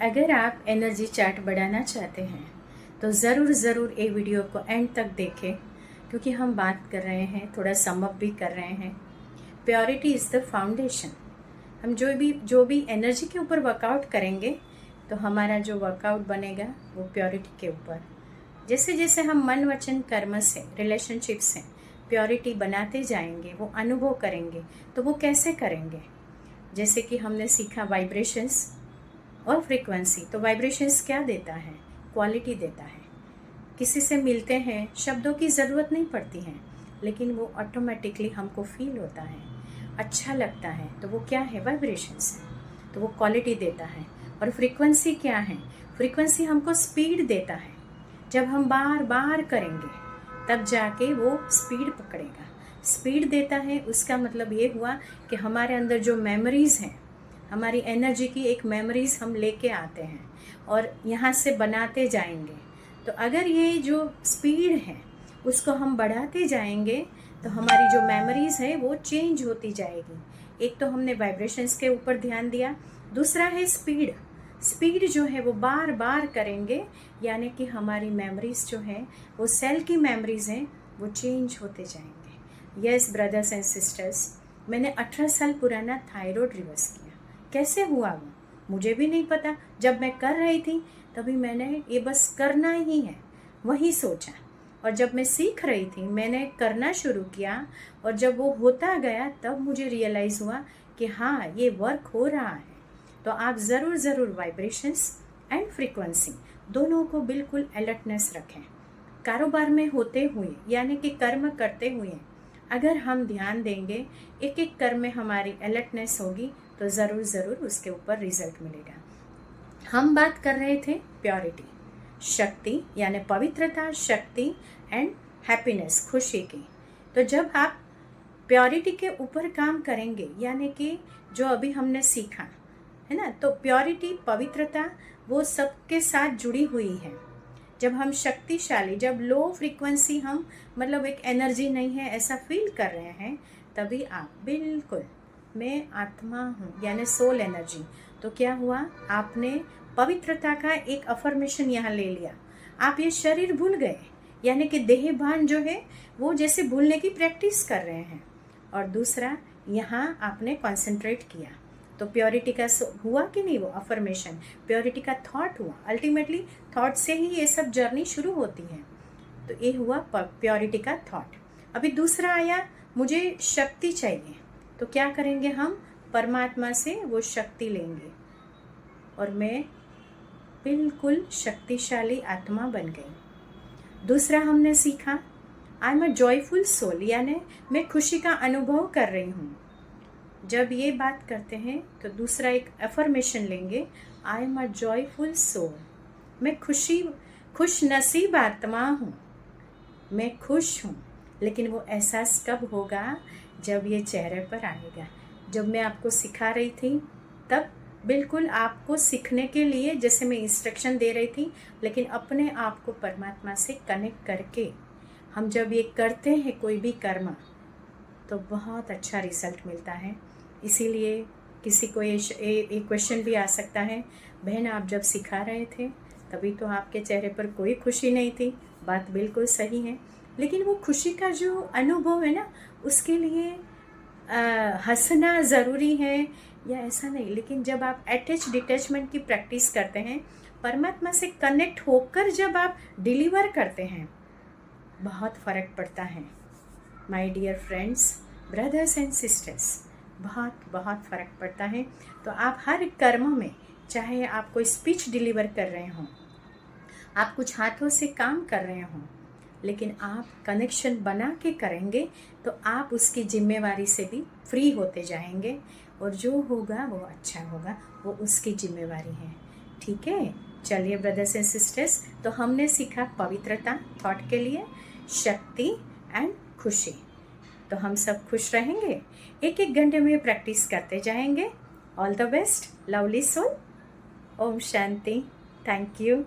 अगर आप energy chart बढ़ाना चाहते हैं तो ज़रूर ये वीडियो को एंड तक देखें, क्योंकि हम बात कर रहे हैं, थोड़ा समअप भी कर रहे हैं। Purity is the foundation. हम जो भी एनर्जी के ऊपर वर्कआउट करेंगे तो हमारा जो वर्कआउट बनेगा वो प्योरिटी के ऊपर। जैसे जैसे हम मन वचन कर्म से, रिलेशनशिप से प्योरिटी बनाते जाएंगे, वो अनुभव करेंगे। तो वो कैसे करेंगे? जैसे कि हमने सीखा वाइब्रेशंस और फ्रीक्वेंसी। तो वाइब्रेशंस क्या देता है? क्वालिटी देता है। किसी से मिलते हैं, शब्दों की ज़रूरत नहीं पड़ती है, लेकिन वो ऑटोमेटिकली हमको फील होता है, अच्छा लगता है। तो वो क्या है? वाइब्रेशंस है। तो वो क्वालिटी देता है। और फ्रीक्वेंसी क्या है? फ्रीक्वेंसी हमको स्पीड देता है। जब हम बार बार करेंगे तब जाके वो स्पीड पकड़ेगा। स्पीड देता है, उसका मतलब ये हुआ कि हमारे अंदर जो मेमोरीज़ हैं, हमारी एनर्जी की एक मेमोरीज़ हम लेके आते हैं और यहाँ से बनाते जाएंगे। तो अगर ये जो स्पीड है उसको हम बढ़ाते जाएंगे तो हमारी जो मेमोरीज़ है वो चेंज होती जाएगी। एक तो हमने वाइब्रेशंस के ऊपर ध्यान दिया, दूसरा है स्पीड। स्पीड जो है वो बार बार करेंगे, यानी कि हमारी मेमोरीज़ जो है वो सेल की मेमोरीज़ हैं, वो चेंज होते जाएंगे। यस ब्रदर्स एंड सिस्टर्स, मैंने 18 साल पुराना थायराइड रिवर्स किया। कैसे हुआ वो मुझे भी नहीं पता। जब मैं कर रही थी तभी मैंने ये बस करना ही है वही सोचा, और जब मैं सीख रही थी मैंने करना शुरू किया, और जब वो होता गया तब मुझे रियलाइज़ हुआ कि हाँ, ये वर्क हो रहा है। तो आप ज़रूर वाइब्रेशंस एंड फ्रीक्वेंसी दोनों को बिल्कुल अलर्टनेस रखें। कारोबार में होते हुए, यानी कि कर्म करते हुए अगर हम ध्यान देंगे, एक एक कर्म में हमारी अलर्टनेस होगी तो ज़रूर उसके ऊपर रिजल्ट मिलेगा। हम बात कर रहे थे प्योरिटी, शक्ति यानी पवित्रता, शक्ति एंड हैप्पीनेस, खुशी की। तो जब आप प्योरिटी के ऊपर काम करेंगे, यानी कि जो अभी हमने सीखा है ना, तो प्योरिटी, पवित्रता वो सबके साथ जुड़ी हुई है। जब हम शक्तिशाली, जब लो फ्रीक्वेंसी, हम मतलब एक एनर्जी नहीं है ऐसा फील कर रहे हैं, तभी आप बिल्कुल मैं आत्मा हूँ यानी सोल एनर्जी। तो क्या हुआ? आपने पवित्रता का एक अफर्मेशन यहाँ ले लिया। आप ये शरीर भूल गए, यानी कि देह भान जो है वो जैसे भूलने की प्रैक्टिस कर रहे हैं। और दूसरा, यहाँ आपने कंसंट्रेट किया। तो प्योरिटी का हुआ कि नहीं वो अफर्मेशन? प्योरिटी का थॉट हुआ। अल्टीमेटली थॉट से ही ये सब जर्नी शुरू होती है। तो ये हुआ प्योरिटी का थॉट। अभी दूसरा आया, मुझे शक्ति चाहिए। तो क्या करेंगे हम? परमात्मा से वो शक्ति लेंगे और मैं बिल्कुल शक्तिशाली आत्मा बन गई। दूसरा हमने सीखा, I am a joyful soul, यानी मैं खुशी का अनुभव कर रही हूँ। जब ये बात करते हैं तो दूसरा एक अफर्मेशन लेंगे, I am a joyful soul, मैं खुश नसीब आत्मा हूँ, मैं खुश हूँ। लेकिन वो एहसास कब होगा? जब ये चेहरे पर आएगा। जब मैं आपको सिखा रही थी तब बिल्कुल आपको सीखने के लिए जैसे मैं इंस्ट्रक्शन दे रही थी, लेकिन अपने आप को परमात्मा से कनेक्ट करके हम जब ये करते हैं कोई भी कर्म, तो बहुत अच्छा रिजल्ट मिलता है। इसीलिए किसी को ये क्वेश्चन भी आ सकता है, बहन आप जब सिखा रहे थे तभी तो आपके चेहरे पर कोई खुशी नहीं थी। बात बिल्कुल सही है, लेकिन वो खुशी का जो अनुभव है ना, उसके लिए हंसना ज़रूरी है या ऐसा नहीं। लेकिन जब आप डिटैचमेंट की प्रैक्टिस करते हैं, परमात्मा से कनेक्ट होकर जब आप डिलीवर करते हैं, बहुत फ़र्क पड़ता है। My dear friends, brothers and sisters, बहुत फ़र्क पड़ता है। तो आप हर कर्म में, चाहे आप कोई स्पीच डिलीवर कर रहे हों, आप कुछ हाथों से काम कर रहे हों, लेकिन आप कनेक्शन बना के करेंगे तो आप उसकी जिम्मेवारी से भी फ्री होते जाएंगे, और जो होगा वो अच्छा होगा, वो उसकी जिम्मेवारी है। ठीक है? चलिए ब्रदर्स एंड सिस्टर्स, तो हमने सीखा पवित्रता थॉट के लिए, शक्ति एंड खुशी। तो हम सब खुश रहेंगे, एक एक घंटे में प्रैक्टिस करते जाएंगे। All the best lovely soul. Om Shanti. Thank you.